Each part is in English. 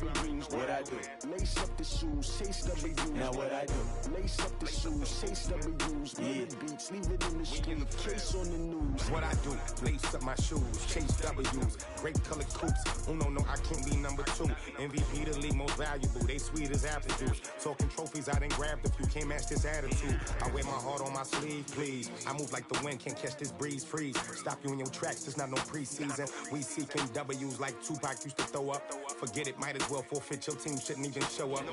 W's. What I do? Lace up the shoes, chase W's. Now what I do? Lace up the shoes, chase W's. Yeah. Beats, leave it in the street, case on the news. What I do? Lace up my shoes, chase W's. Great color coops. Oh no, I can't be number 2. MVP the league most valuable. They sweet as apple juice. Talking trophies, I done grabbed a few. Can't match this attitude. I wear my heart on my sleeve, please. I move like the wind, can't catch this breeze. Freeze. Stop you in your tracks. It's not no preseason. We seeking W's like Tupac used to throw up. Forget it, might as well forfeit. Your team shouldn't even show up.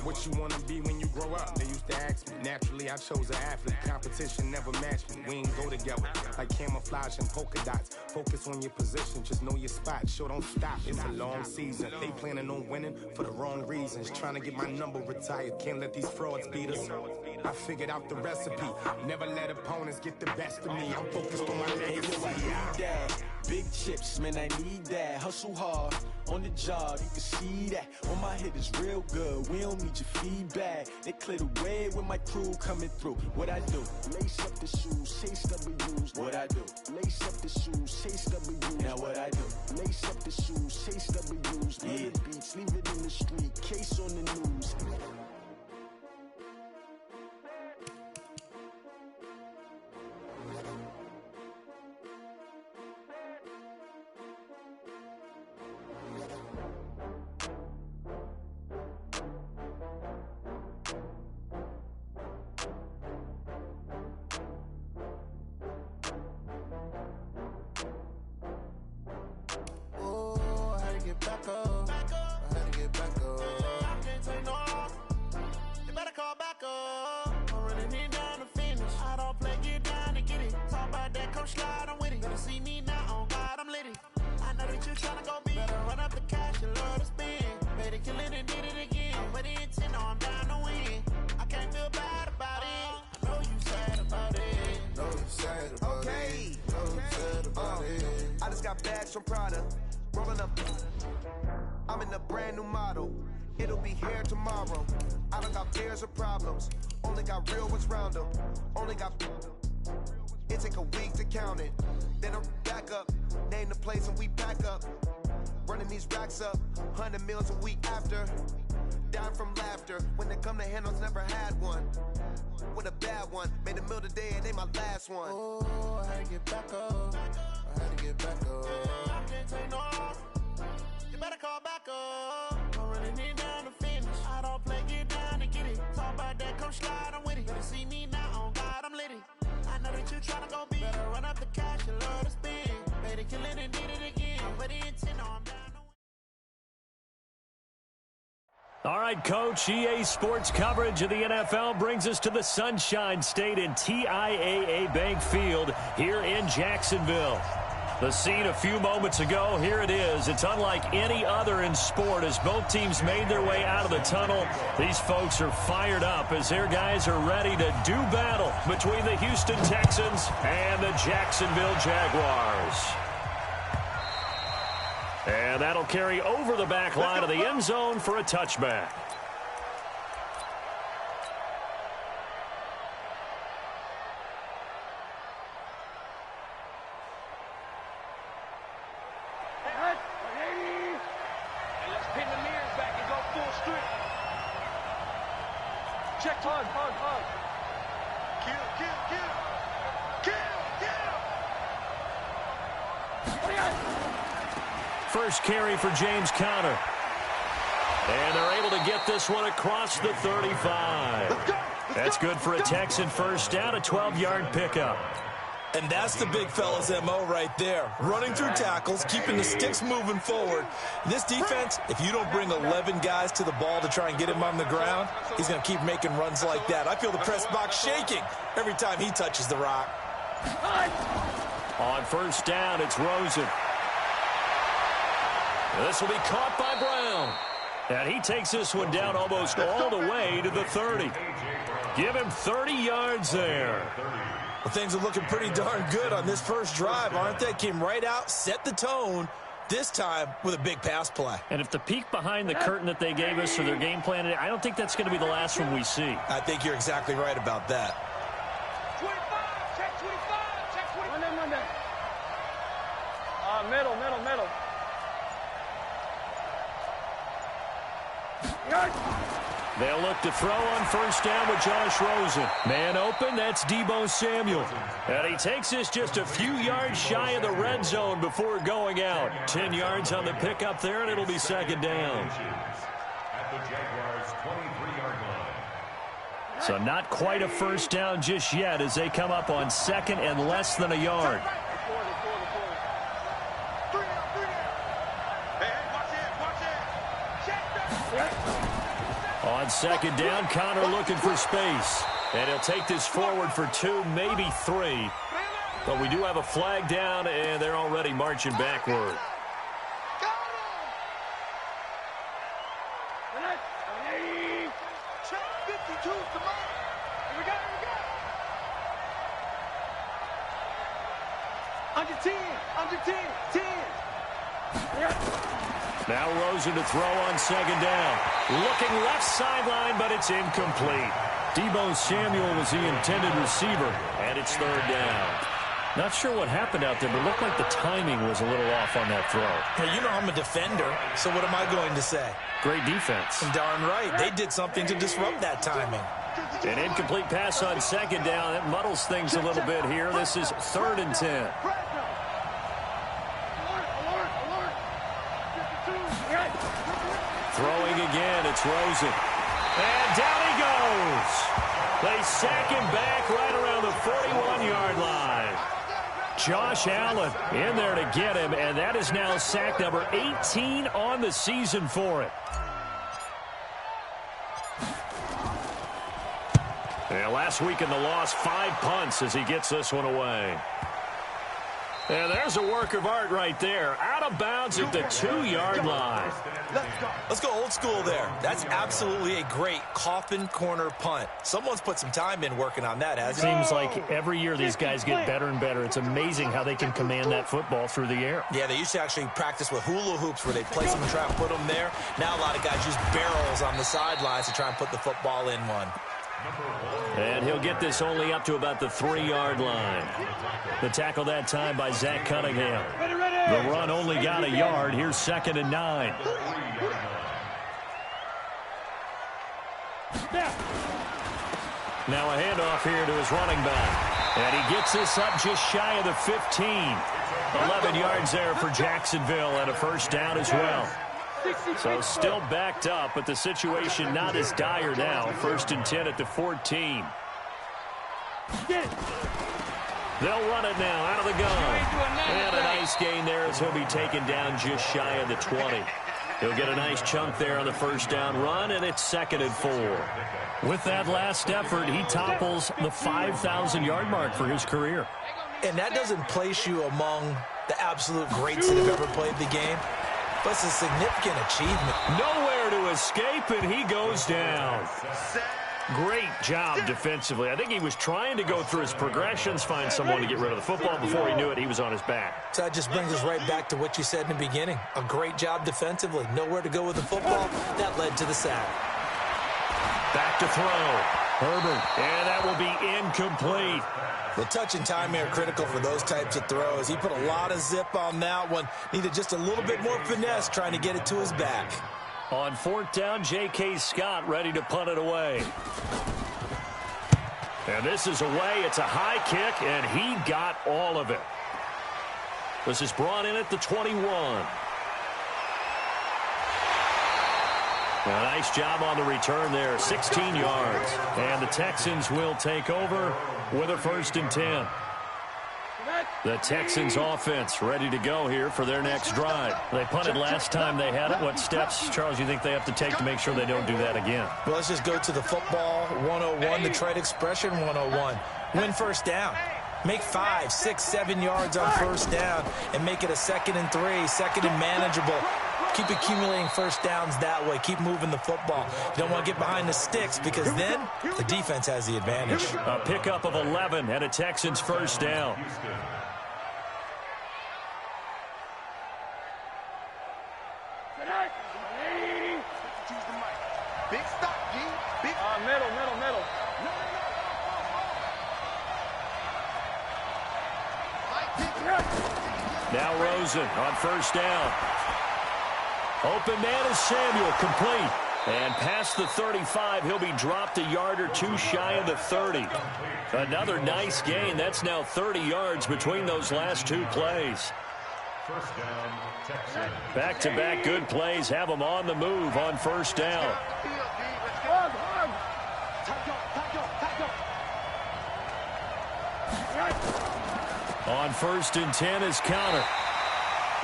What you wanna be when you grow up? They used to ask me. Naturally, I chose an athlete. Competition never matched me. We ain't go together like camouflage and polka dots. Focus on your position, just know your spot. Sure, don't stop. It's a long season. They planning on winning for the wrong reasons. Trying to get my number retired. Can't let these frauds beat us. I figured out the recipe. Never let opponents get the best of me. I'm focused on my legacy. Big chips, man, I need that. Hustle hard on the job, you can see that. On my head is real good, we don't need your feedback. They clear the way with my crew coming through. What I do? Lace up the shoes, chase W's. What I do? Lace up the shoes, chase W's. Now what I do? Lace up the shoes, chase W's. Yeah. Beats, leave it in the street, case on the news. From Prada, rolling up. I'm in a brand new model. It'll be here tomorrow. I don't got fears or problems. Only got real ones round them. Only got. It take a week to count it. Then I'm back up. Name the place and we back up. Running these racks up. 100 meals a week after. Dying from laughter. When they come to handles, never had one. With a bad one. Made a meal today and ain't my last one. Oh, I had to get back up. I had to get back up. I can't take no loss. You better call back up. I'm running it down to finish. I don't play, get down and get it. Talk about that, come slide, I'm with it. Better see me now, on God, I'm litty. I know that you tryna go big. Better run up the cash, you love to spend. Made it, kill it, and did it again. But the intent, I'm down to win. All right, Coach, EA Sports coverage of the NFL brings us to the Sunshine State in TIAA Bank Field here in Jacksonville. The scene a few moments ago, here it is. It's unlike any other in sport as both teams made their way out of the tunnel. These folks are fired up as their guys are ready to do battle between the Houston Texans and the Jacksonville Jaguars. And that'll carry over the back line of the end zone for a touchback. First carry for James Conner. And they're able to get this one across the 35. That's good for a Texan first down, a 12-yard pickup. And that's the big fella's MO right there. Running through tackles, keeping the sticks moving forward. This defense, if you don't bring 11 guys to the ball to try and get him on the ground, he's going to keep making runs like that. I feel the press box shaking every time he touches the rock. On first down, it's Rosen. This will be caught by Brown. And he takes this one down almost all the way to the 30. Give him 30 yards there. Well, things are looking pretty darn good on this first drive, aren't they? Came right out, set the tone, this time with a big pass play. And if the peek behind the curtain that they gave us for their game plan, I don't think that's going to be the last one we see. I think you're exactly right about that. 25, check 25, check 25. Middle. They'll look to throw on first down with Josh Rosen. Man open, that's Deebo Samuel. And he takes this just a few yards shy of the red zone before going out. 10 yards on the pickup there, and it'll be second down. At the Jaguars' 23-yard line. So not quite a first down just yet as they come up on second and less than a yard. On second down, Connor looking for space. And he'll take this forward for 2, maybe 3. But we do have a flag down, and they're already marching backward. Under 10. Now Rosen to throw on second down. Looking left sideline, but it's incomplete. Deebo Samuel was the intended receiver, and it's third down. Not sure what happened out there, but it looked like the timing was a little off on that throw. Hey, you know I'm a defender, so what am I going to say? Great defense. Darn right. They did something to disrupt that timing. An incomplete pass on second down. That muddles things a little bit here. This is 3rd and 10. Throwing again, it's Rosen. And down he goes. They sack him back right around the 41-yard line. Josh Allen in there to get him, and that is now sack number 18 on the season for him. And last week in the loss, 5 punts as he gets this one away. And there's a work of art right there. Out of bounds at the 2-yard line. Let's go old school there. That's absolutely a great coffin corner punt. Someone's put some time in working on that, hasn't it? Seems like every year these guys get better and better. It's amazing how they can command that football through the air. Yeah, they used to actually practice with hula hoops where they place them and try and put them there. Now a lot of guys use barrels on the sidelines to try and put the football in one. And he'll get this only up to about the 3-yard line. The tackle that time by Zach Cunningham. The run only got a yard. Here's 2nd and 9. Now a handoff here to his running back. And he gets this up just shy of the 15. 11 yards there for Jacksonville and a first down as well. So still backed up, but the situation not as dire now. 1st and 10 at the 14. They'll run it now out of the gun. And a nice gain there as he'll be taken down just shy of the 20. He'll get a nice chunk there on the first down run, and it's 2nd and 4. With that last effort, he topples the 5,000-yard mark for his career. And that doesn't place you among the absolute greats that have ever played the game. But it's a significant achievement. Nowhere to escape, and he goes down. Great job defensively. I think he was trying to go through his progressions, find someone to get rid of the football. Before he knew it, he was on his back. So that just brings us right back to what you said in the beginning. A great job defensively. Nowhere to go with the football. That led to the sack. Back to throw. Herbert, and that will be incomplete. The touch and time are critical for those types of throws. He put a lot of zip on that one. Needed just a little bit more finesse trying to get it to his back. On 4th down, J.K. Scott ready to punt it away. And this is away. It's a high kick, and he got all of it. This is brought in at the 21. A nice job on the return there, 16 yards. And the Texans will take over with a 1st and 10. The Texans offense ready to go here for their next drive. They punted last time they had it. What steps, Charles, you think they have to take to make sure they don't do that again? Well, let's just go to the football 101, the trade expression 101. Win first down. Make 5, 6, 7 yards on first down and make it a 2nd and 3, 2nd and manageable. Keep accumulating first downs that way. Keep moving the football. You don't want to get behind the sticks because then the defense has the advantage. A pickup of 11 and a Texans first down. Big stop, G. Big Middle. Now Rosen on first down. Open man is Samuel, complete. And past the 35, he'll be dropped a yard or two shy of the 30. Another nice gain. That's now 30 yards between those last two plays. First down, Texans. Back-to-back good plays have them on the move on first down. On 1st and 10 is counter.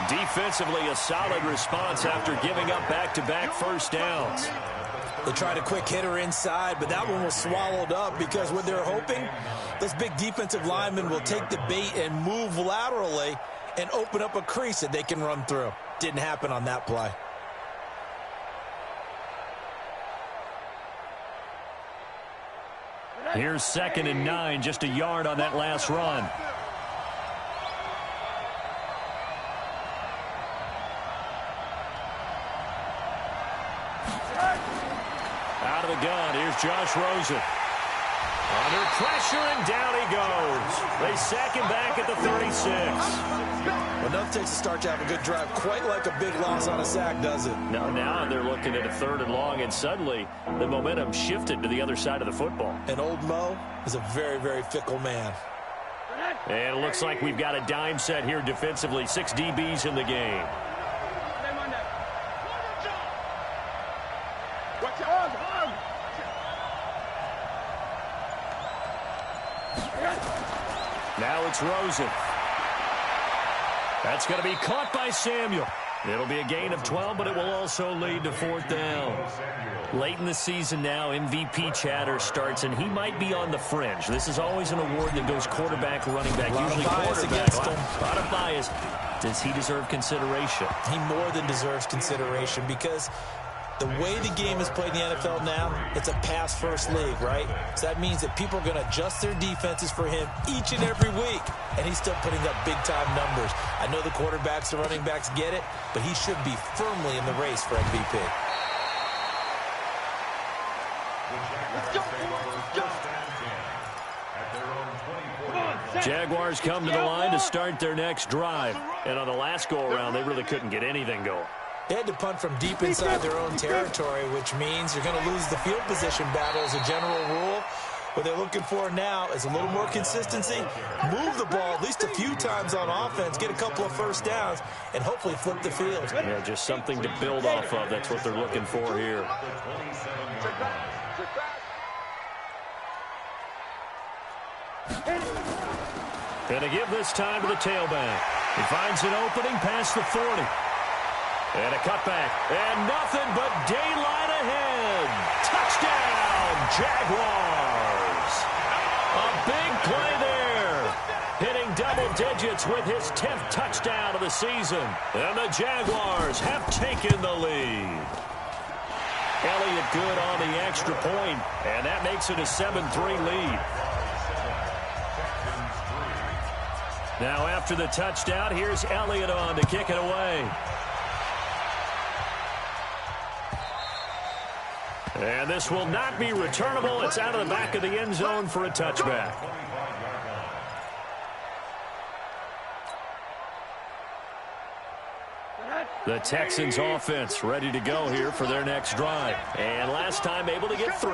Defensively, a solid response after giving up back-to-back first downs. They tried a quick hitter inside, but that one was swallowed up because what they're hoping, this big defensive lineman will take the bait and move laterally and open up a crease that they can run through. Didn't happen on that play. Here's 2nd and 9, just a yard on that last run. Out of the gun, here's Josh Rosen. Under pressure, and down he goes. They sack him back at the 36. Well, enough takes to start to have a good drive. Quite like a big loss on a sack, does it? No, now they're looking at a 3rd and long, and suddenly the momentum shifted to the other side of the football. And old Mo is a very, very fickle man. And it looks like we've got a dime set here defensively. 6 DBs in the game. Now it's Rosen. That's going to be caught by Samuel. It'll be a gain of 12, but it will also lead to 4th down. Late in the season now, MVP chatter starts, and he might be on the fringe. This is always an award that goes quarterback, running back, usually quarterback. A lot of bias. Does he deserve consideration? He more than deserves consideration because the way the game is played in the NFL now, it's a pass-first league, right? So that means that people are going to adjust their defenses for him each and every week, and he's still putting up big-time numbers. I know the quarterbacks, the running backs get it, but he should be firmly in the race for MVP. Jaguars come to the line to start their next drive. And on the last go-around, they really couldn't get anything going. They had to punt from deep inside their own territory, which means you're going to lose the field position battle as a general rule. What they're looking for now is a little more consistency, move the ball at least a few times on offense, get a couple of first downs, and hopefully flip the field. Yeah, just something to build off of. That's what they're looking for here. Gonna give this time to the tailback. He finds an opening past the 40. And a cutback. And nothing but daylight ahead. Touchdown, Jaguars. A big play there. Hitting double digits with his 10th touchdown of the season. And the Jaguars have taken the lead. Elliott good on the extra point, and that makes it a 7-3 lead. Now after the touchdown, here's Elliott on to kick it away. And this will not be returnable. It's out of the back of the end zone for a touchback. The Texans offense ready to go here for their next drive. And last time able to get 3.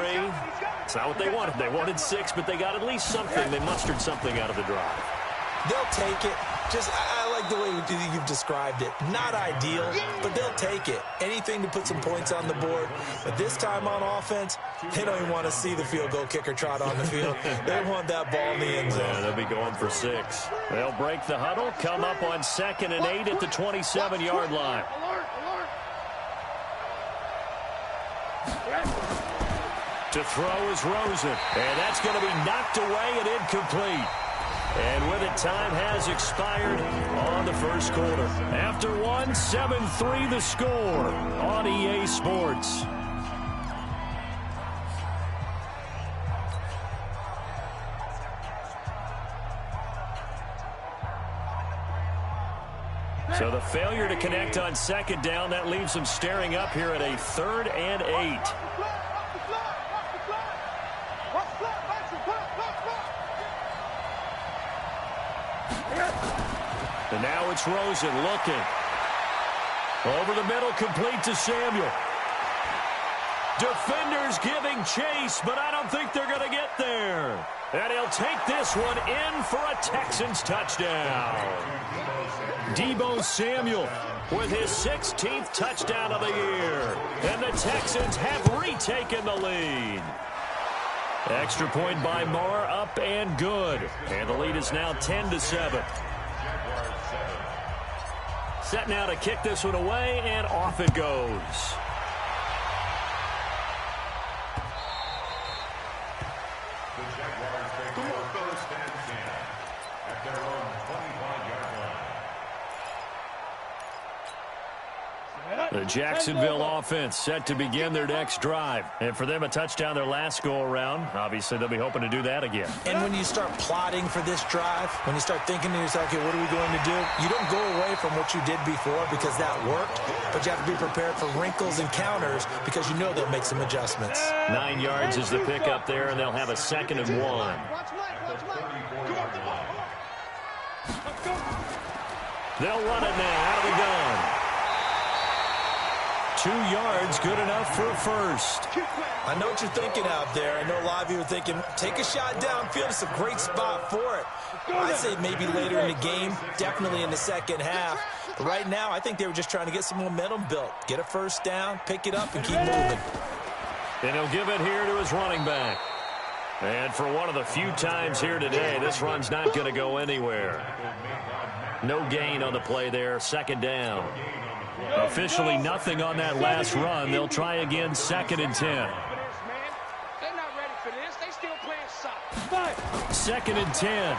It's not what they wanted. They wanted 6, but they got at least something. They mustered something out of the drive. They'll take it. I like the way you've described it. Not ideal, but they'll take it. Anything to put some points on the board. But this time on offense, they don't even want to see the field goal kicker trot on the field. They want that ball in the end zone. Yeah, they'll be going for 6. They'll break the huddle, come up on 2nd and 8 at the 27-yard line. To throw is Rosen, and that's going to be knocked away and incomplete. And with it, time has expired on the first quarter. After one, 7-3 the score on EA Sports. So the failure to connect on 2nd down, that leaves them staring up here at a 3rd and 8. And now it's Rosen looking. Over the middle, complete to Samuel. Defenders giving chase, but I don't think they're going to get there. And he'll take this one in for a Texans touchdown. Deebo Samuel with his 16th touchdown of the year. And the Texans have retaken the lead. Extra point by Marr, up and good. And the lead is now 10-7. Set now to kick this one away, and off it goes. The Jaguars take first and 10 at their own 25-yard line. The Jacksonville offense set to begin their next drive. And for them, a touchdown their last go-around. Obviously, they'll be hoping to do that again. And when you start plotting for this drive, when you start thinking to yourself, okay, what are we going to do? You don't go away from what you did before because that worked, but you have to be prepared for wrinkles and counters because you know they'll make some adjustments. 9 yards is the pickup there, and they'll have a 2nd and 1. They'll run it now out of the gun. 2 yards, good enough for a first. I know what you're thinking out there. I know a lot of you are thinking, take a shot downfield. It's a great spot for it. I'd say maybe later in the game, definitely in the second half. But right now, I think they were just trying to get some momentum built. Get a first down, pick it up, and keep moving. And he'll give it here to his running back. And for one of the few times here today, this run's not going to go anywhere. No gain on the play there, 2nd down. Officially nothing on that last run. They'll try again, 2nd and 10. They're not ready for this. They still playing soccer. 2nd and 10.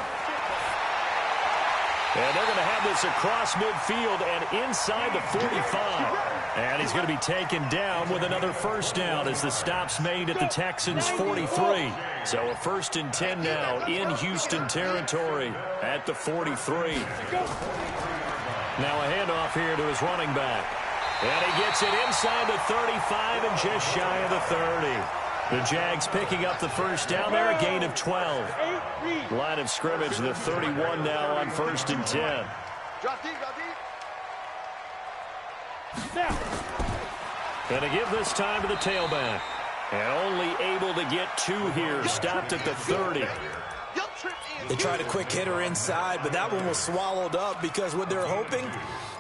And they're going to have this across midfield and inside the 45. And he's going to be taken down with another first down as the stop's made at the Texans' 43. So a 1st and 10 now in Houston territory at the 43. Now a handoff here to his running back. And he gets it inside the 35 and just shy of the 30. The Jags picking up the first down there, a gain of 12. Line of scrimmage, the 31 now on 1st and 10. And to give this time to the tailback. And only able to get 2 here, stopped at the 30. They tried a quick hitter inside, but that one was swallowed up because what they're hoping,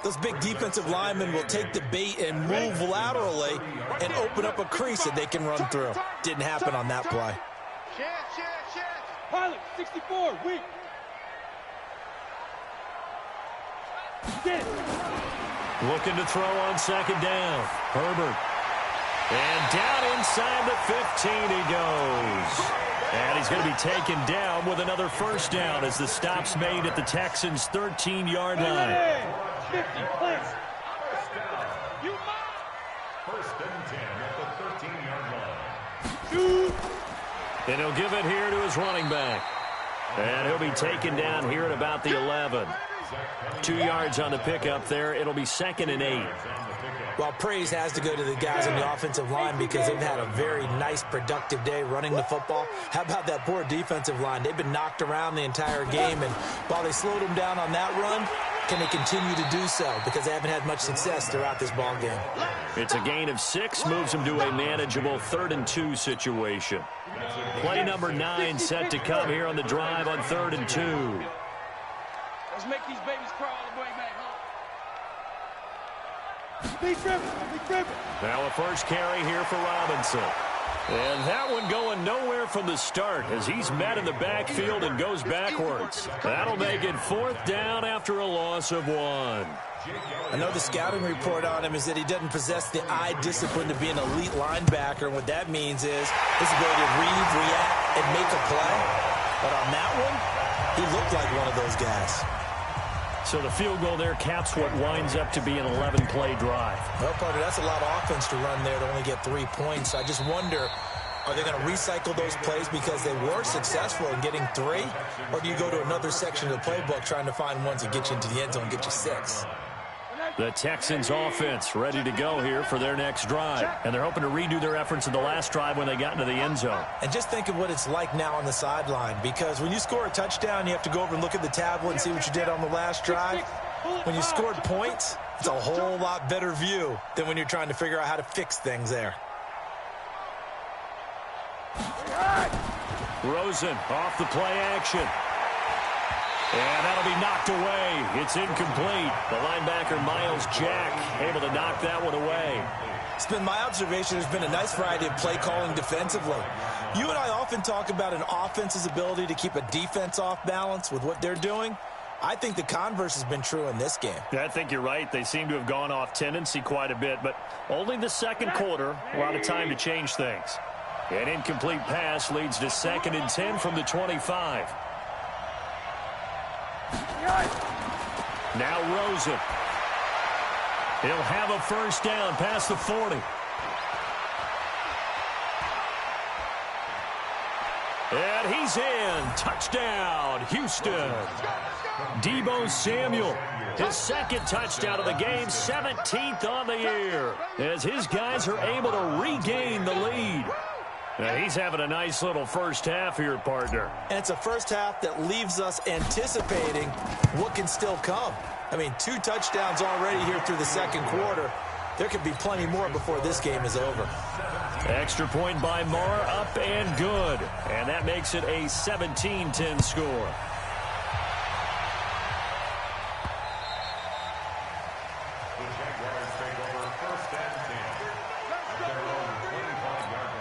those big defensive linemen will take the bait and move laterally and open up a crease that they can run through. Didn't happen on that play. Pilot, 64, weak. Looking to throw on 2nd down. Herbert. And down inside the 15 he goes. And he's going to be taken down with another first down as the stop's made at the Texans' 13-yard line. 50, please. First and 10 at the 13-yard line. And he'll give it here to his running back. And he'll be taken down here at about the 11. 2 yards on the pickup there. It'll be 2nd and 8. Well, praise has to go to the guys on the offensive line because they've had a very nice, productive day running the football. How about that poor defensive line? They've been knocked around the entire game, and while they slowed them down on that run, can they continue to do so? Because they haven't had much success throughout this ball game. It's a gain of 6, moves them to a manageable 3rd and 2 situation. Play number 9 set to come here on the drive on 3rd and 2. Let's make these babies crawl all the way back home. Now a first carry here for Robinson. And that one going nowhere from the start as he's met in the backfield and goes backwards. That'll make it 4th down after a loss of 1. I know the scouting report on him is that he doesn't possess the eye discipline to be an elite linebacker. And what that means is his ability to read, react, and make a play. But on that one, he looked like one of those guys. So the field goal there caps what winds up to be an 11-play drive. Well, partner, that's a lot of offense to run there to only get 3 points. I just wonder, are they going to recycle those plays because they were successful in getting 3? Or do you go to another section of the playbook trying to find ones that get you into the end zone and get you 6? The Texans offense ready to go here for their next drive. And they're hoping to redo their efforts in the last drive when they got into the end zone. And just think of what it's like now on the sideline, because when you score a touchdown, you have to go over and look at the tablet and see what you did on the last drive. When you scored points, it's a whole lot better view than when you're trying to figure out how to fix things there. Rosen off the play action. And that'll be knocked away. It's incomplete. The linebacker, Miles Jack, able to knock that one away. It's been my observation there's been a nice variety of play calling defensively. You and I often talk about an offense's ability to keep a defense off balance with what they're doing. I think the converse has been true in this game. Yeah, I think you're right. They seem to have gone off tendency quite a bit, but only the second quarter, a lot of time to change things. An incomplete pass leads to 2nd and 10 from the 25. Now Rosen. He'll have a first down past the 40. And he's in. Touchdown, Houston. Deebo Samuel, his 2nd touchdown of the game, 17th on the year, as his guys are able to regain the lead. Now he's having a nice little first half here, partner. And it's a first half that leaves us anticipating what can still come. I mean, 2 touchdowns already here through the second quarter. There could be plenty more before this game is over. Extra point by Marr, up and good. And that makes it a 17-10 score. The Jaguars take over 1st and 10. Their own 25-yard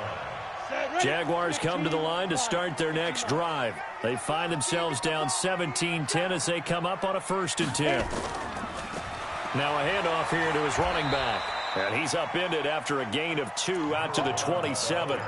line. Jaguars come to the line to start their next drive. They find themselves down 17-10 as they come up on a 1st and 10. Now a handoff here to his running back. And he's upended after a gain of 2 out to the 27.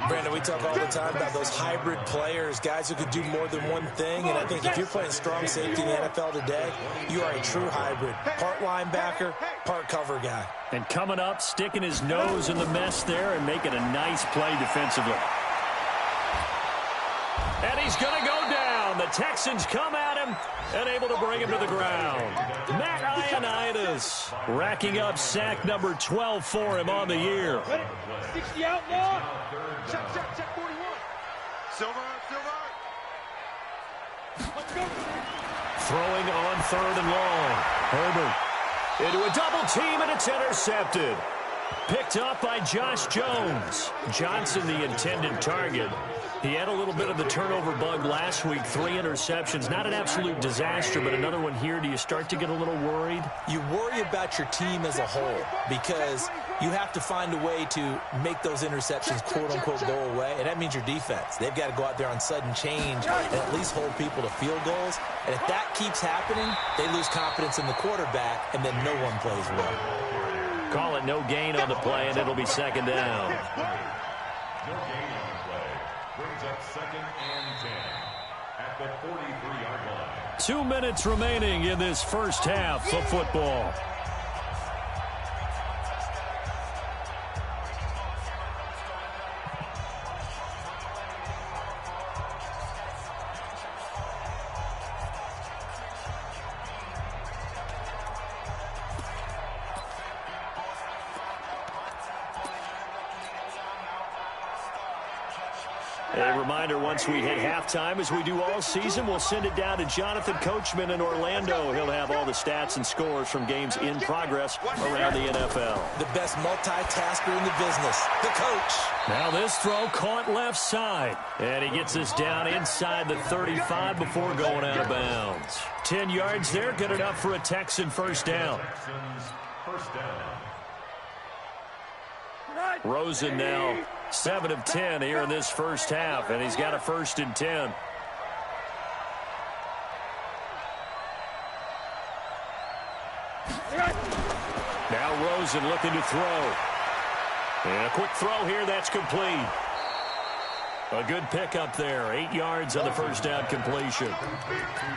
Brandon, we talk all the time about those hybrid players, guys who could do more than one thing. And I think if you're playing strong safety in the NFL today, you are a true hybrid. Part linebacker, part cover guy. And coming up, sticking his nose in the mess there and making a nice play defensively. And he's going to go down. The Texans come at him and able to bring him to the ground. Matt Ioannidis racking up sack number 12 for him on the year. 60 outlaw. Check 41. Silver. Let's go. Throwing on 3rd and long. Herbert into a double team, and it's intercepted. Picked up by Josh Jones. Johnson, the intended target. He had a little bit of the turnover bug last week, 3 interceptions. Not an absolute disaster, but another one here. Do you start to get a little worried? You worry about your team as a whole because you have to find a way to make those interceptions, quote-unquote, go away, and that means your defense. They've got to go out there on sudden change and at least hold people to field goals. And if that keeps happening, they lose confidence in the quarterback, and then no one plays well. Call it no gain on the play, and it'll be 2nd down. No gain on the play. Brings up 2nd and 10 at the 43-yard line. 2 minutes remaining in this first half of football. A reminder, once we hit halftime, as we do all season, we'll send it down to Jonathan Coachman in Orlando. He'll have all the stats and scores from games in progress around the NFL. The best multitasker in the business, the coach. Now this throw caught left side. And he gets us down inside the 35 before going out of bounds. 10 yards there, good enough for a Texan first down. Texans first down. Rosen now 7 of 10 here in this first half, and he's got a 1st and 10. Now Rosen looking to throw. And a quick throw here, that's complete. A good pickup there, 8 yards on the first down completion.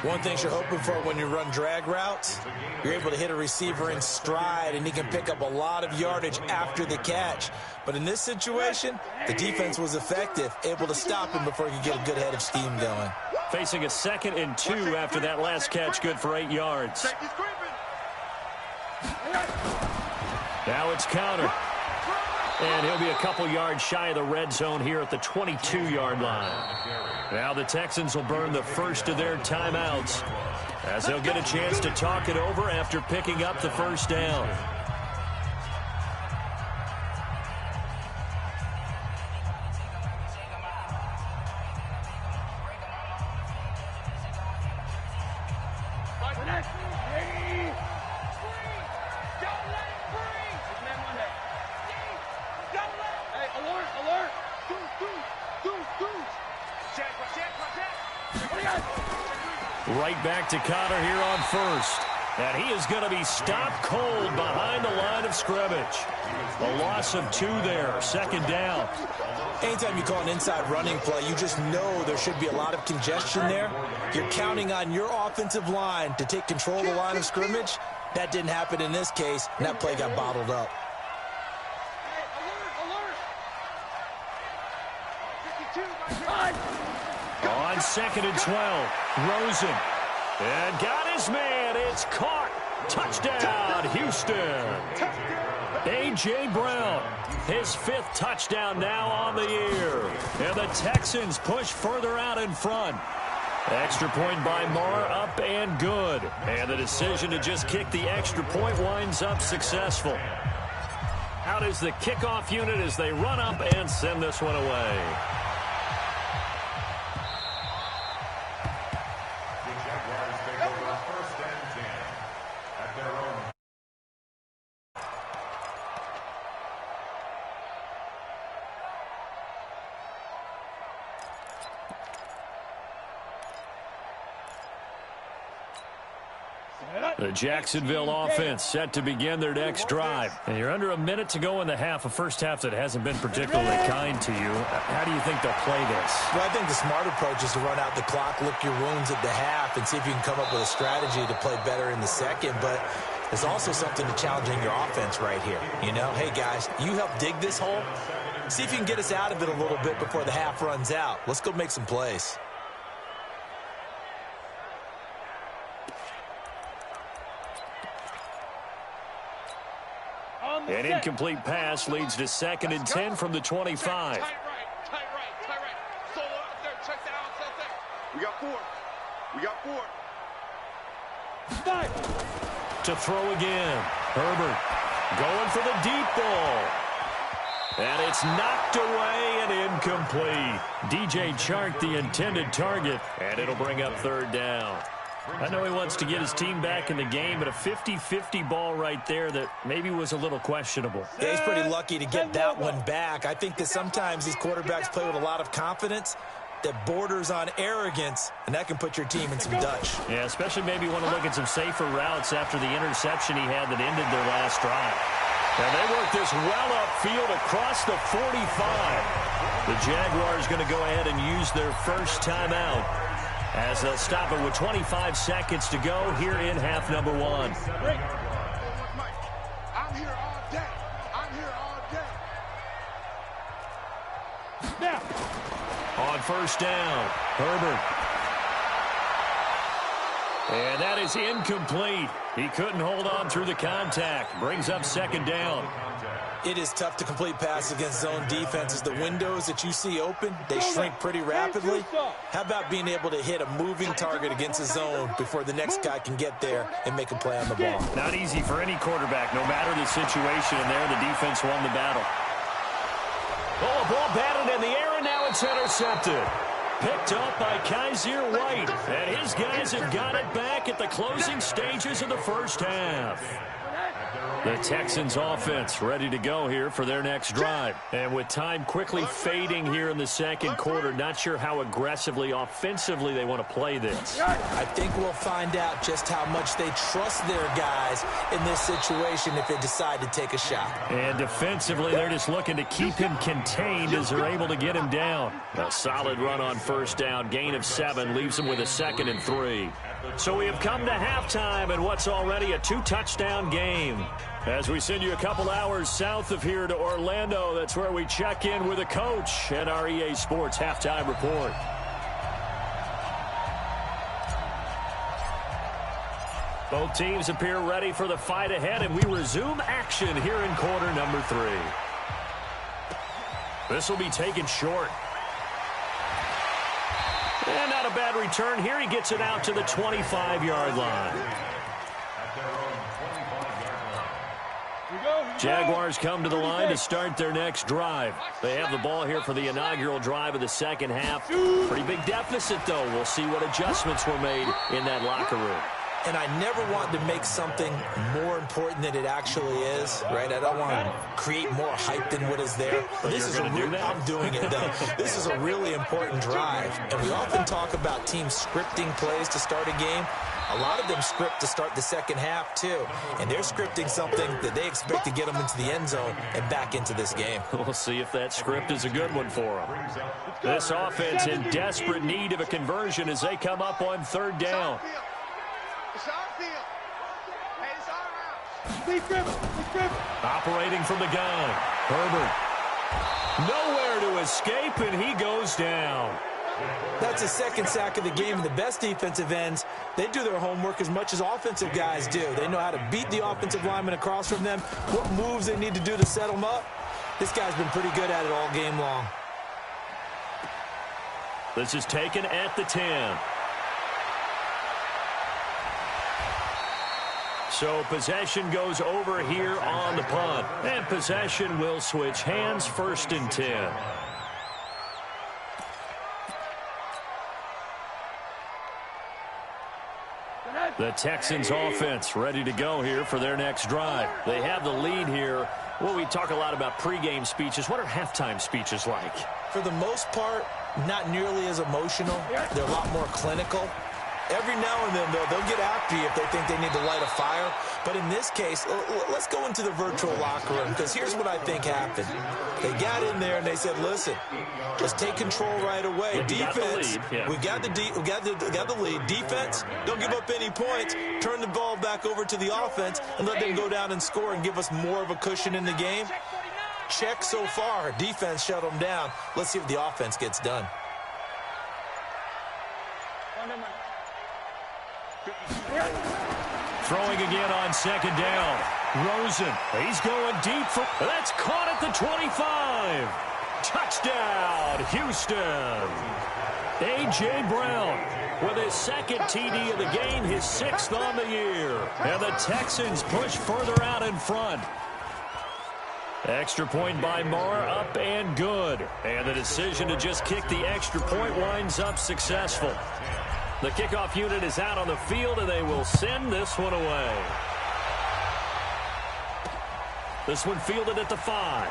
One thing you're hoping for when you run drag routes, you're able to hit a receiver in stride, and he can pick up a lot of yardage after the catch. But in this situation, the defense was effective, able to stop him before he could get a good head of steam going. Facing a 2nd and 2 after that last catch, good for 8 yards. Now it's countered. And he'll be a couple yards shy of the red zone here at the 22-yard line. Now the Texans will burn the first of their timeouts as they'll get a chance to talk it over after picking up the first down. Right back to Connor here on first. And he is going to be stopped cold behind the line of scrimmage. A loss of 2 there, second down. Anytime you call an inside running play, you just know there should be a lot of congestion there. You're counting on your offensive line to take control of the line of scrimmage. That didn't happen in this case, and that play got bottled up. On 2nd and 12, Rosen. And got his man. It's caught. Touchdown, Houston. A.J. Brown, his 5th touchdown now on the year. And the Texans push further out in front. Extra point by Marr, up and good. And the decision to just kick the extra point winds up successful. Out is the kickoff unit as they run up and send this one away. The Jacksonville offense set to begin their next drive. And you're under a minute to go in the half, a first half that hasn't been particularly kind to you. How do you think they'll play this? Well, I think the smart approach is to run out the clock, lick your wounds at the half, and see if you can come up with a strategy to play better in the second. But there's also something to challenging your offense right here. You know, hey, guys, you help dig this hole. See if you can get us out of it a little bit before the half runs out. Let's go make some plays. An incomplete pass leads to 2nd and 10 from the 25. Tight right. Solo out there. Check that out. We got 4. To throw again. Herbert going for the deep ball. And it's knocked away and incomplete. DJ Chark, the intended target, and it'll bring up 3rd down. I know he wants to get his team back in the game, but a 50-50 ball right there that maybe was a little questionable. Yeah, he's pretty lucky to get that one back. I think that sometimes these quarterbacks play with a lot of confidence that borders on arrogance, and that can put your team in some Dutch. Yeah, especially maybe want to look at some safer routes after the interception he had that ended their last drive. And they work this well upfield across the 45. The Jaguars going to go ahead and use their first timeout, as they'll stop it with 25 seconds to go here in half number 1. I'm here all day. Now, on first down, Herbert. And that is incomplete. He couldn't hold on through the contact. Brings up 2nd down. It is tough to complete passes against zone defenses. The windows that you see open, they shrink pretty rapidly. How about being able to hit a moving target against a zone before the next guy can get there and make a play on the ball? Not easy for any quarterback, no matter the situation. And there, the defense won the battle. Oh, a ball batted in the air, and now it's intercepted. Picked up by Kaiser White. And his guys have got it back at the closing stages of the first half. The Texans offense ready to go here for their next drive. And with time quickly fading here in the second quarter, not sure how aggressively, offensively they want to play this. I think we'll find out just how much they trust their guys in this situation if they decide to take a shot. And defensively, they're just looking to keep him contained as they're able to get him down. A solid run on first down, gain of 7, leaves him with a 2nd and 3. So we have come to halftime in what's already a 2-touchdown game. As we send you a couple hours south of here to Orlando, that's where we check in with a coach at our EA Sports Halftime Report. Both teams appear ready for the fight ahead, and we resume action here in quarter number 3. This will be taken short. And not a bad return here. He gets it out to the 25-yard line. Jaguars come to the line to start their next drive. They have the ball here for the inaugural drive of the second half. Pretty big deficit, though. We'll see what adjustments were made in that locker room. and I never want to make something more important than it actually is, right? I don't want to create more hype than what is there. I'm doing it, though. This is a really important drive, and we often talk about teams scripting plays to start a game. A lot of them script to start the second half, too, and they're scripting something that they expect to get them into the end zone and back into this game. We'll see if that script is a good one for them. This offense in desperate need of a conversion as they come up on third down. It's our field. Hey, it's our house. Operating from the gun. Herbert. Nowhere to escape, and he goes down. That's his second sack of the game, and the best defensive ends, they do their homework as much as offensive guys do. They know how to beat the offensive lineman across from them, what moves they need to do to set them up. This guy's been pretty good at it all game long. This is taken at the 10. So possession goes over here on the punt. And possession will switch hands, 1st and 10. The Texans offense ready to go here for their next drive. They have the lead here. Well, we talk a lot about pregame speeches. What are halftime speeches like? For the most part, not nearly as emotional. They're a lot more clinical. Every now and then, though, they'll get after you if they think they need to light a fire. But in this case, let's go into the virtual locker room, because here's what I think happened. They got in there and they said, listen, let's take control right away. Defense, we got the lead. Defense, don't give up any points. Turn the ball back over to the offense and let them go down and score and give us more of a cushion in the game. Check so far. Defense shut them down. Let's see if the offense gets done. Throwing again on second down. Rosen, he's going deep. That's caught at the 25. Touchdown, Houston. A.J. Brown with his second TD of the game, his 6th on the year. And the Texans push further out in front. Extra point by Marr, up and good. And the decision to just kick the extra point winds up successful. The kickoff unit is out on the field, and they will send this one away. This one fielded at the 5.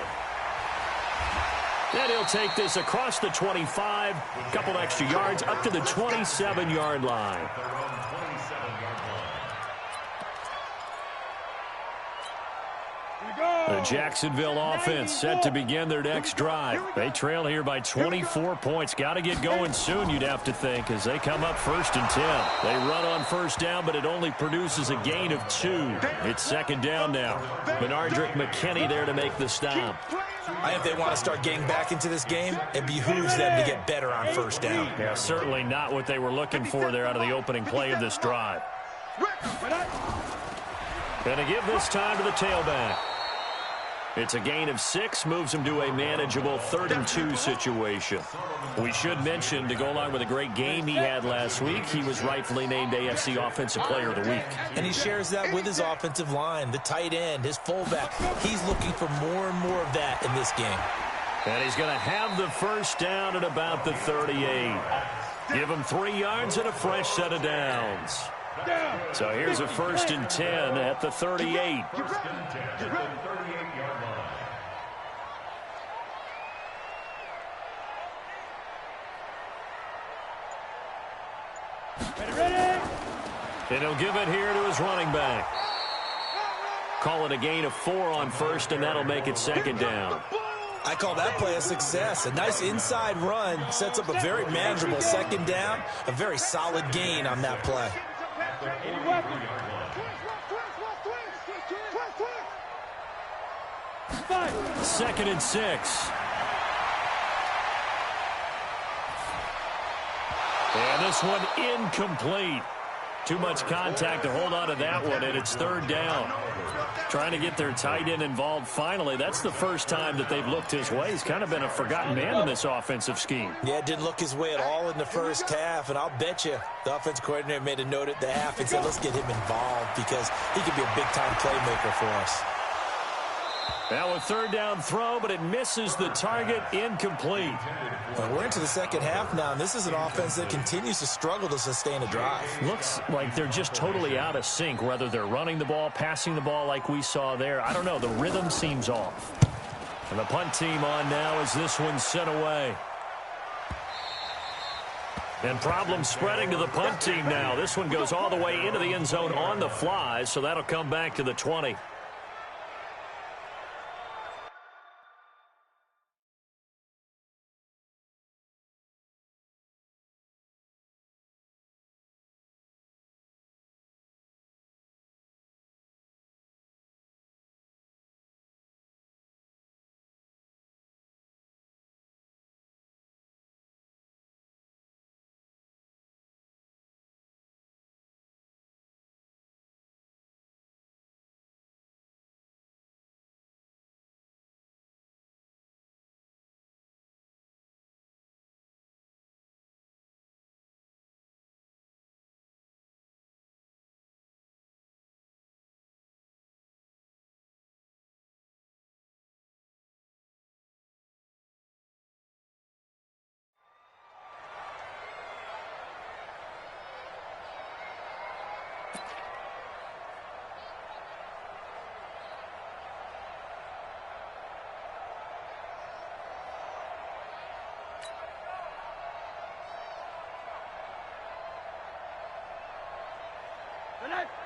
And he'll take this across the 25, a couple extra yards, up to the 27-yard line. The Jacksonville offense set to begin their next drive. They trail here by 24 points. Got to get going soon, you'd have to think, as they come up 1st and 10. They run on 1st down, but it only produces a gain of 2. It's 2nd down now. Benardrick McKinney there to make the stop. I think they want to start getting back into this game. It behooves them to get better on 1st down. Yeah, certainly not what they were looking for there out of the opening play of this drive. Going to give this time to the tailback. It's a gain of 6, moves him to a manageable 3rd and 2 situation. We should mention, to go along with a great game he had last week, he was rightfully named AFC Offensive Player of the Week. And he shares that with his offensive line, the tight end, his fullback. He's looking for more and more of that in this game. And he's going to have the 1st down at about the 38. Give him 3 yards and a fresh set of downs. So here's a 1st and 10 at the 38. And he'll give it here to his running back. Call it a gain of 4 on 1st, and that'll make it 2nd down. I call that play a success. A nice inside run sets up a very manageable 2nd down. A very solid gain on that play. 2nd and 6. And this one incomplete. Too much contact to hold on to that one, and it's 3rd down. Trying to get their tight end involved finally. That's the first time that they've looked his way. He's kind of been a forgotten man in this offensive scheme. Yeah, it didn't look his way at all in the first half, and I'll bet you the offensive coordinator made a note at the half and said, let's get him involved because he could be a big-time playmaker for us. Now a third down throw, but it misses the target, incomplete. Well, we're into the second half now, and this is an offense that continues to struggle to sustain a drive. Looks like they're just totally out of sync, whether they're running the ball, passing the ball like we saw there. I don't know. The rhythm seems off. And the punt team on now as this one's sent away. And problems spreading to the punt team now. This one goes all the way into the end zone on the fly, so that'll come back to the 20.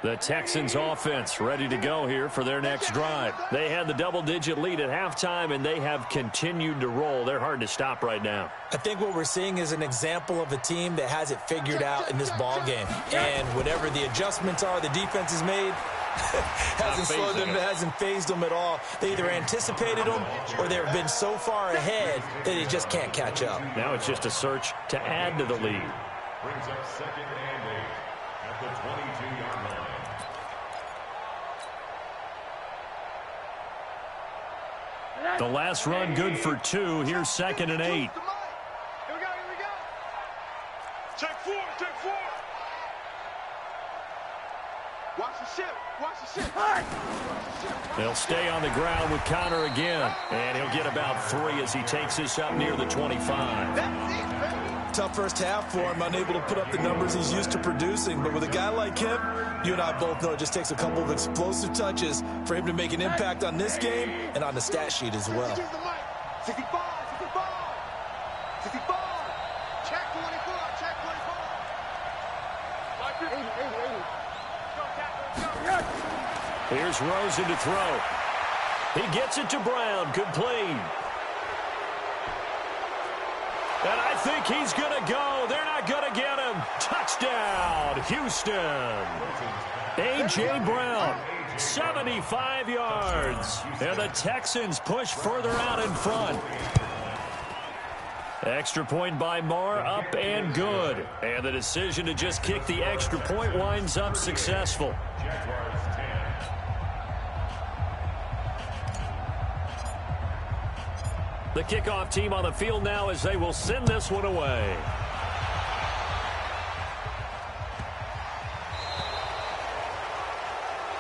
The Texans offense ready to go here for their next drive. They had the double-digit lead at halftime, and they have continued to roll. They're hard to stop right now. I think what we're seeing is an example of a team that has it figured out in this ball game. And whatever the adjustments are the defense has made, hasn't slowed them, hasn't phased them at all. They either anticipated them or they've been so far ahead that they just can't catch up. Now it's just a search to add to the lead. Brings up 2nd and 8 at the 22-yard line. The last run good for 2. Here's 2nd and 8. Here we go. Check 4. Watch the ship. They'll stay on the ground with Connor again. And he'll get about 3 as he takes this up near the 25. Tough first half for him, unable to put up the numbers he's used to producing. But with a guy like him, you and I both know it just takes a couple of explosive touches for him to make an impact on this game and on the stat sheet as well. 65. Check 24. Here's Rosen to throw. He gets it to Brown. Complete. And I think he's going to go. They're not going to get him. Touchdown, Houston. A.J. Brown, 75 yards. And the Texans push further out in front. Extra point by Marr, up and good. And the decision to just kick the extra point winds up successful. Jaguars 10. The kickoff team on the field now as they will send this one away.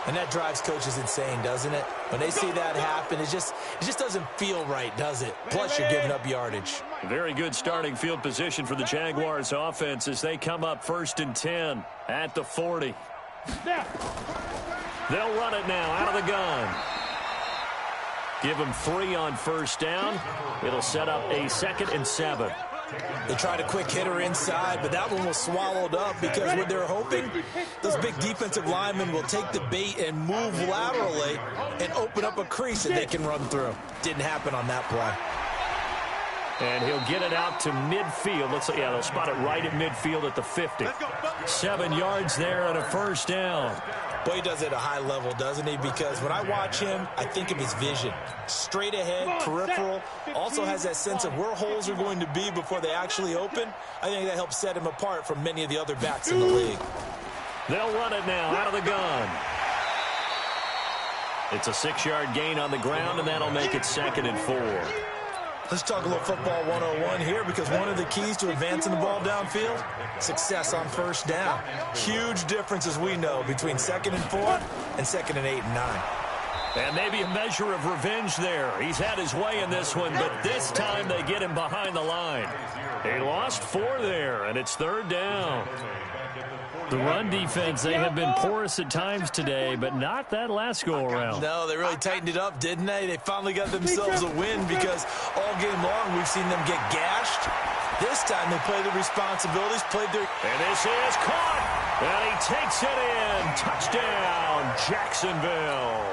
And that drives coaches insane, doesn't it? When they see that happen, it just doesn't feel right, does it? Plus, you're giving up yardage. Very good starting field position for the Jaguars offense as they come up 1st and 10 at the 40. They'll run it now out of the gun. Give them 3 on 1st down. It'll set up a 2nd and 7. They tried a quick hitter inside, but that one was swallowed up because what they're hoping, those big defensive linemen will take the bait and move laterally and open up a crease that they can run through. Didn't happen on that play. And he'll get it out to midfield. Yeah, they'll spot it right at midfield at the 50. 7 yards there and a 1st down. Boy, he does it at a high level, doesn't he? Because when I watch him, I think of his vision. Straight ahead, peripheral. Also has that sense of where holes are going to be before they actually open. I think that helps set him apart from many of the other backs in the league. They'll run it now out of the gun. It's a 6-yard gain on the ground, and that'll make it 2nd and 4. Let's talk a little football 101 here, because one of the keys to advancing the ball downfield, success on 1st down. Huge difference, as we know, between 2nd and 4 and 2nd and 8 and 9. And maybe a measure of revenge there. He's had his way in this one, but this time they get him behind the line. He lost 4 there, and it's 3rd down. The run defense, they have been porous at times today, but not that last go-around. No, they really tightened it up, didn't they? They finally got themselves a win because all game long we've seen them get gashed. This time they played their responsibilities, played their... And this is caught, and he takes it in. Touchdown, Jacksonville.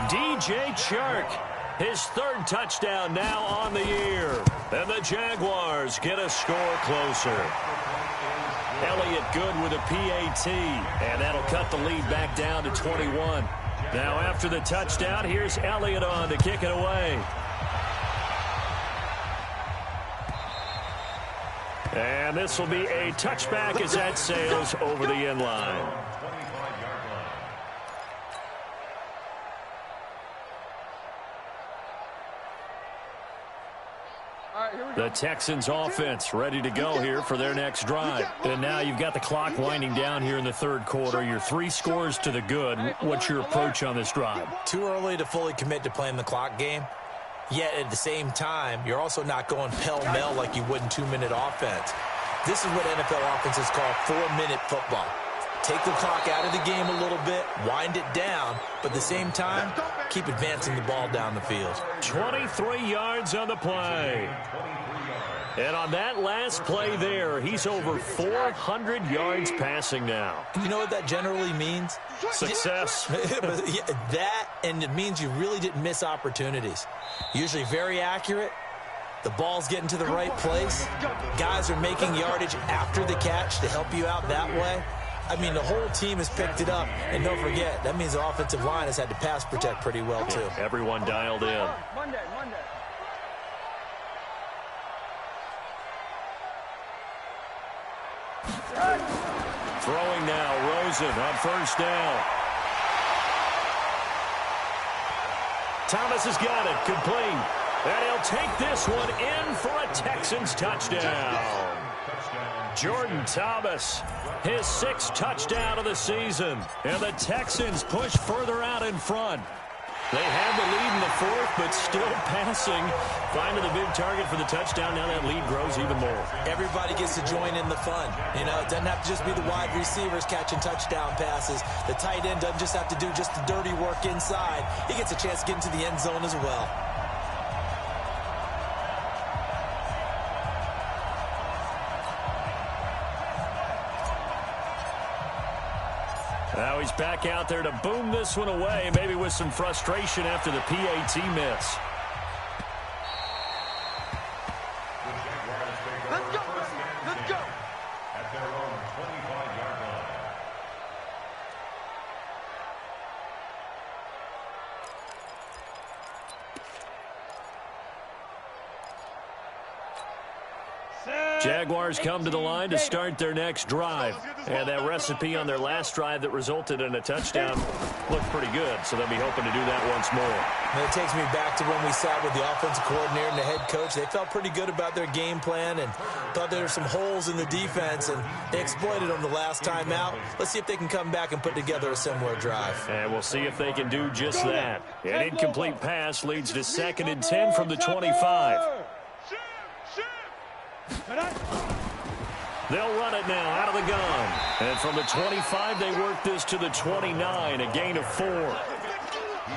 DJ Chark, his 3rd touchdown now on the year. And the Jaguars get a score closer. Elliott good with a PAT, and that'll cut the lead back down to 21. Now after the touchdown, here's Elliott on to kick it away. And this will be a touchback as that sails over the end line. The Texans offense ready to go here for their next drive. And now you've got the clock winding down here in the 3rd quarter. You're 3 scores to the good. What's your approach on this drive? Too early to fully commit to playing the clock game. Yet at the same time, you're also not going pell-mell like you would in 2-minute offense. This is what NFL offenses call 4-minute football. Take the clock out of the game a little bit, wind it down, but at the same time, keep advancing the ball down the field. 23 yards on the play. And on that last play there, he's over 400 yards passing now. You know what that generally means? Success. That, and it means you really didn't miss opportunities. Usually very accurate. The ball's getting to the right place. Guys are making yardage after the catch to help you out that way. I mean, the whole team has picked it up. And don't forget, that means the offensive line has had to pass protect pretty well, too. Everyone dialed in. Monday. Throwing now, Rosen on 1st down. Thomas has got it, complete. And he'll take this one in for a Texans touchdown. Jordan Thomas, his 6th touchdown of the season. And the Texans push further out in front. They had the lead in the 4th, but still passing. Finding the big target for the touchdown. Now that lead grows even more. Everybody gets to join in the fun. You know, it doesn't have to just be the wide receivers catching touchdown passes. The tight end doesn't just have to do just the dirty work inside. He gets a chance to get into the end zone as well. Now he's back out there to boom this one away, maybe with some frustration after the PAT miss. Let's go. At their own 25-yard line. Jaguars come to the line to start their next drive. And that recipe on their last drive that resulted in a touchdown looked pretty good, so they'll be hoping to do that once more. And it takes me back to when we sat with the offensive coordinator and the head coach. They felt pretty good about their game plan and thought there were some holes in the defense, and they exploited them the last time out. Let's see if they can come back and put together a similar drive. And we'll see if they can do just that. An incomplete pass leads to 2nd and 10 from the 25. They'll run it now out of the gun. And from the 25, they work this to the 29, a gain of 4.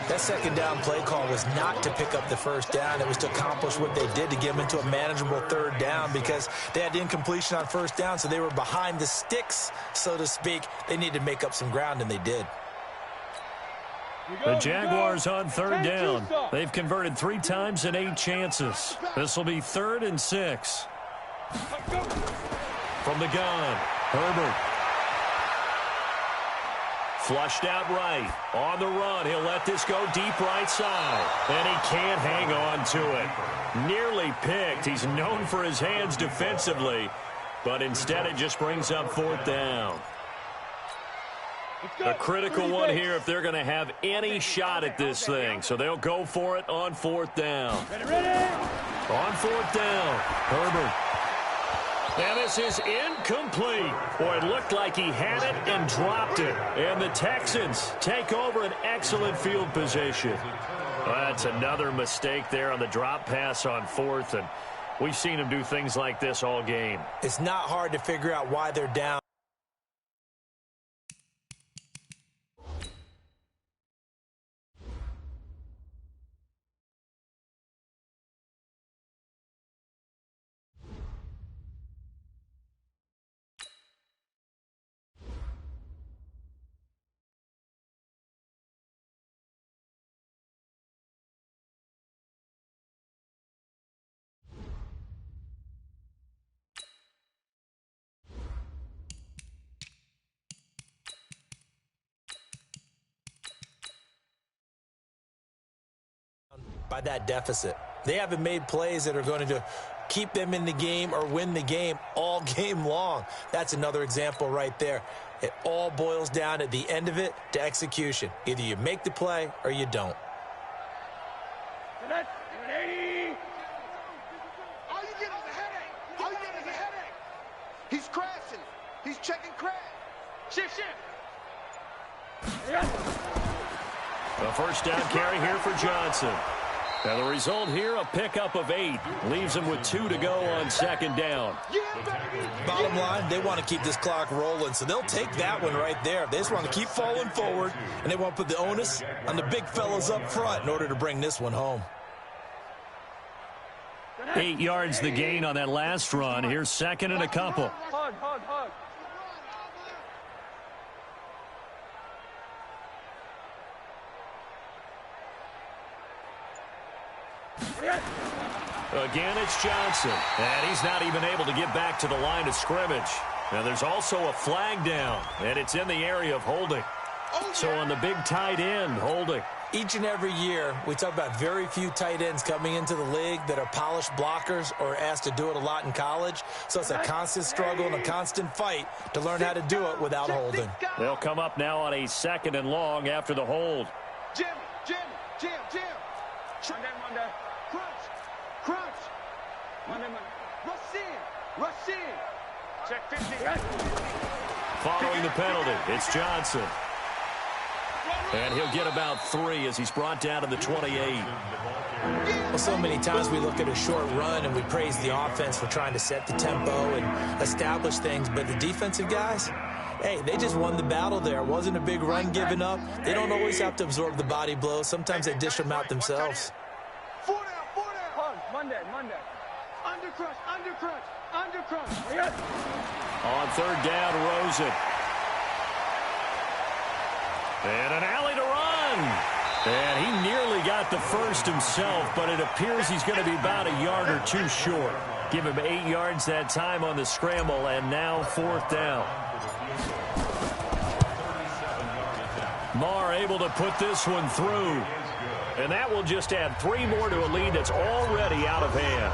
That 2nd down play call was not to pick up the 1st down. It was to accomplish what they did to get them into a manageable 3rd down because they had incompletion on 1st down, so they were behind the sticks, so to speak. They needed to make up some ground, and they did. The Jaguars on 3rd down. They've converted 3 times in 8 chances. This will be 3rd and 6. From the gun, Herbert. Flushed out right. On the run, he'll let this go deep right side. And he can't hang on to it. Nearly picked. He's known for his hands defensively. But instead it just brings up 4th down. A critical one here if they're going to have any shot at this thing. So they'll go for it on 4th down. On 4th down, Herbert. And this is incomplete. Boy, it looked like he had it and dropped it. And the Texans take over an excellent field position. Well, that's another mistake there on the drop pass on 4th. And we've seen him do things like this all game. It's not hard to figure out why they're down. By that deficit. They haven't made plays that are going to keep them in the game or win the game all game long. That's another example right there. It all boils down at the end of it to execution. Either you make the play or you don't. All you get is a headache. All you get is a headache. He's crashing. He's checking crash. Shift. A first down carry here for Johnson. Now the result here, a pickup of 8. Leaves him with 2 to go on 2nd down. Bottom line, they want to keep this clock rolling, so they'll take that one right there. They just want to keep falling forward, and they want to put the onus on the big fellas up front in order to bring this one home. 8 yards the gain on that last run. Here's 2nd and a couple. Hug. Again, it's Johnson. And he's not even able to get back to the line of scrimmage. Now, there's also a flag down, and it's in the area of holding. So on the big tight end, holding. Each and every year, we talk about very few tight ends coming into the league that are polished blockers or asked to do it a lot in college. So it's a constant struggle and a constant fight to learn how to do it without holding. They'll come up now on a 2nd and long after the hold. Jim. Monday. Crunch. Monday. Rush in. Check 50. Following the penalty, it's Johnson. And he'll get about 3 as he's brought down to the 28. Well, so many times we look at a short run and we praise the offense for trying to set the tempo and establish things, but the defensive guys, hey, they just won the battle there. It wasn't a big run given up. They don't always have to absorb the body blows. Sometimes they dish them out themselves. 4 down. Monday. Under crunch. On 3rd down, Rosen. And an alley to run. And he nearly got the first himself, but it appears he's going to be about a yard or 2 short. Give him 8 yards that time on the scramble, and now 4th down. Marr able to put this one through. And that will just add 3 more to a lead that's already out of hand.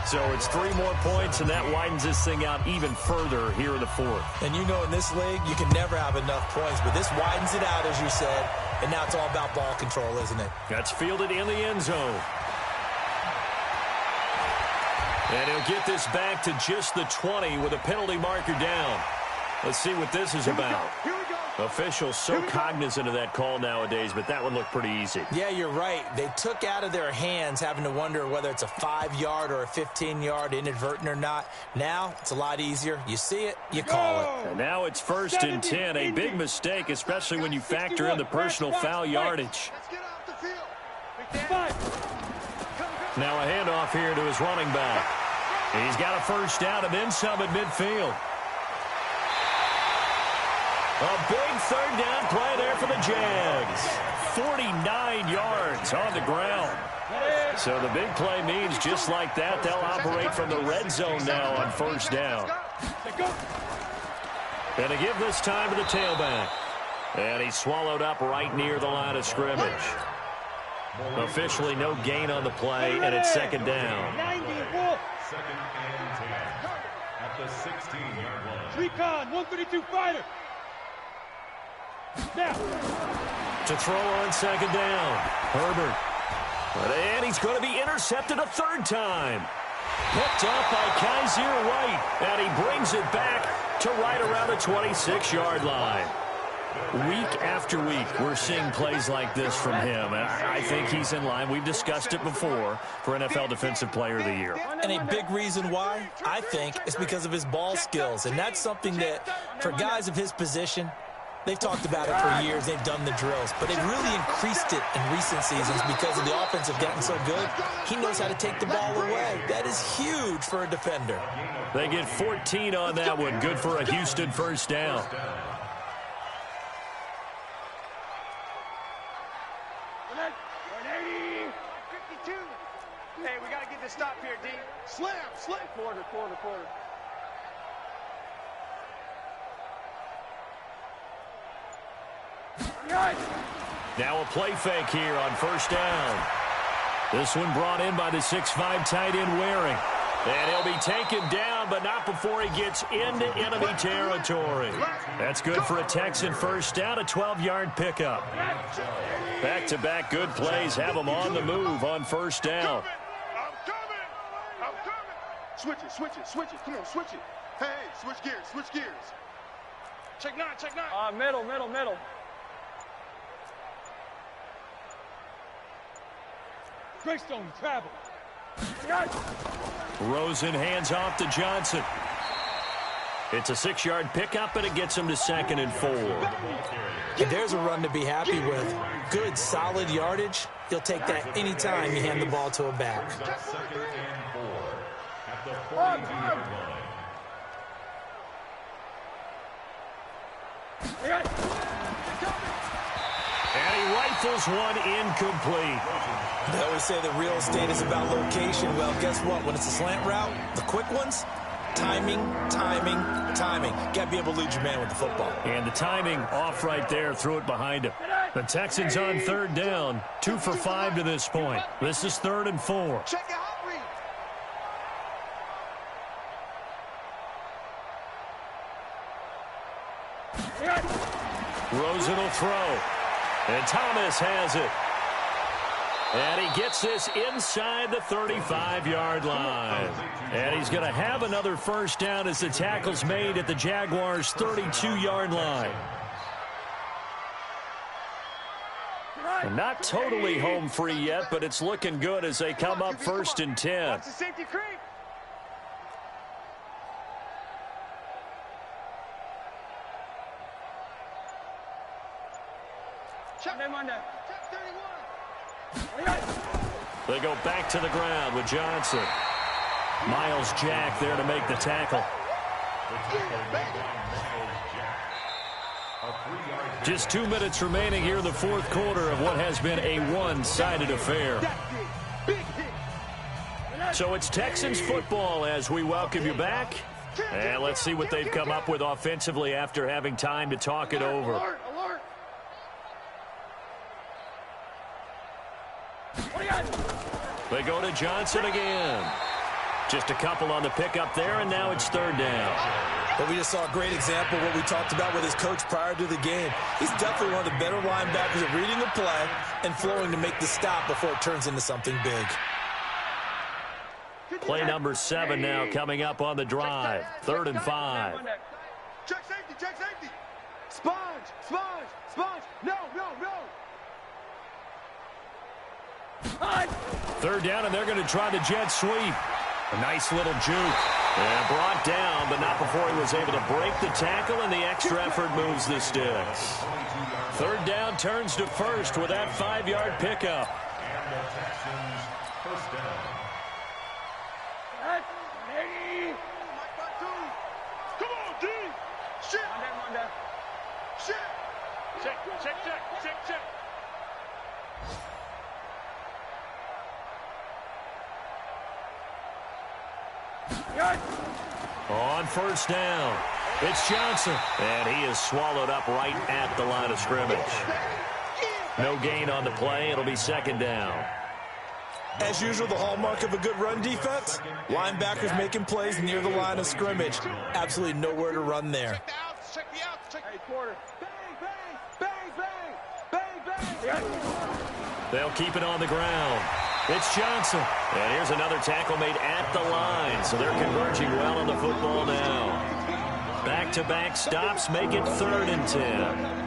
So it's 3 more points, and that widens this thing out even further here in the 4th. And you know in this league, you can never have enough points, but this widens it out, as you said, and now it's all about ball control, isn't it? That's fielded in the end zone. And he'll get this back to just the 20 with a penalty marker down. Let's see what this is about. Officials so cognizant of that call nowadays, but that would look pretty easy. Yeah, you're right. They took out of their hands having to wonder whether it's a 5-yard or a 15-yard inadvertent or not. Now, it's a lot easier. You see it, you call it. And now it's 1st and 10. A big mistake, especially when you factor in the personal foul yardage. Now a handoff here to his running back. He's got a first down and then some at midfield. A big 3rd down play there for the Jags. 49 yards on the ground. So the big play means just like that, they'll operate from the red zone now on 1st down. And to give this time to the tailback. And he's swallowed up right near the line of scrimmage. Officially no gain on the play, and it's 2nd down. 2nd and 10 at the 16-yard line. Recon, 132 fighter. Now. To throw on 2nd down. Herbert. And he's going to be intercepted a 3rd time. Picked up by Kaiser White, and he brings it back to right around the 26-yard line. Week after week, we're seeing plays like this from him, and I think he's in line. We've discussed it before for NFL Defensive Player of the Year. And a big reason why, I think, is because of his ball skills, and that's something that, for guys of his position, they've talked about it for years. They've done the drills, but they've really increased it in recent seasons because of the offense have gotten so good. He knows how to take the ball away. That is huge for a defender. They get 14 on that one. Good for a Houston first down. Hey, we got to get this stop here, D. Slam. Quarter. Now a play fake here on first down. This one brought in by the 6'5" tight end Waring. And he'll be taken down, but not before he gets into enemy territory. That's good for a Texan first down, a 12-yard pickup. Back-to-back good plays have him on the move on first down. I'm coming. Switch it. Come on, switch it. Hey, switch gears. Check nine. Middle. Greystone, travel. Rosen hands off to Johnson. It's a 6-yard pickup, and it gets him to 2nd and 4. And there's a run to be happy with. Good, solid yardage. You'll take that anytime you hand the ball to a back. 2nd and 4 at the 42-yard line. And he rifles one incomplete. They always say that real estate is about location. Well, guess what? When it's a slant route, the quick ones, timing. Got to be able to lead your man with the football. And the timing off right there. Threw it behind him. The Texans on 3rd down. 2 for 5 to this point. This is 3rd and 4. Check it out, Reed. Rosen will throw. And Thomas has it. And he gets this inside the 35-yard line. And he's going to have another first down as the tackle's made at the Jaguars' 32-yard line. And not totally home free yet, but it's looking good as they come up 1st and 10. Watch the safety creep. Check them on that. Check 31. They go back to the ground with Johnson. Miles Jack there to make the tackle. Just 2 minutes remaining here in the 4th quarter of what has been a one-sided affair. So it's Texans football as we welcome you back. And let's see what they've come up with offensively after having time to talk it over. They go to Johnson again. Just a couple on the pickup there, and now it's 3rd down. But we just saw a great example of what we talked about with his coach prior to the game. He's definitely one of the better linebackers at reading the play and flowing to make the stop before it turns into something big. Play number 7 now coming up on the drive. 3rd and 5. Check safety. Sponge. No. 3rd down, and they're going to try the jet sweep. A nice little juke. And brought down, but not before he was able to break the tackle, and the extra effort moves the sticks. 3rd down turns to 1st with that 5-yard pickup. And the Texans first down. Come on, D. Shit. Check. On 1st down, it's Johnson, and he is swallowed up right at the line of scrimmage. No gain on the play. It'll be 2nd down. As usual, the hallmark of a good run defense, linebackers making plays near the line of scrimmage. Absolutely nowhere to run there. Check the outs. Hey, quarter. Bang. They'll keep it on the ground. It's Johnson. And here's another tackle made at the line. So they're converging well on the football now. Back-to-back stops make it 3rd and 10.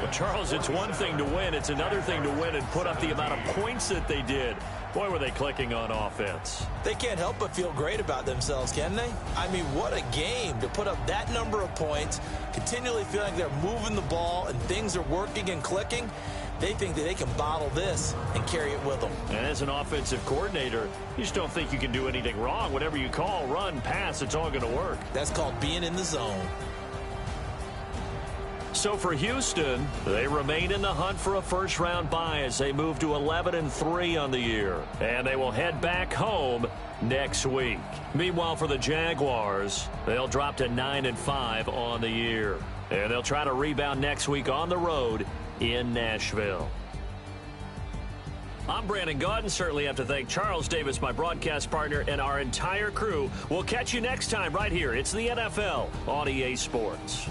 Well, Charles, it's one thing to win. It's another thing to win and put up the amount of points that they did. Boy, were they clicking on offense. They can't help but feel great about themselves, can they? I mean, what a game to put up that number of points, continually feeling they're moving the ball and things are working and clicking. They think that they can bottle this and carry it with them. And as an offensive coordinator, you just don't think you can do anything wrong. Whatever you call, run, pass, it's all going to work. That's called being in the zone. So for Houston, they remain in the hunt for a first-round bye as they move to 11-3 on the year. And they will head back home next week. Meanwhile, for the Jaguars, they'll drop to 9-5 on the year. And they'll try to rebound next week on the road in Nashville. I'm Brandon Gaudin. Certainly have to thank Charles Davis, my broadcast partner, and our entire crew. We'll catch you next time right here. It's the NFL on EA Sports.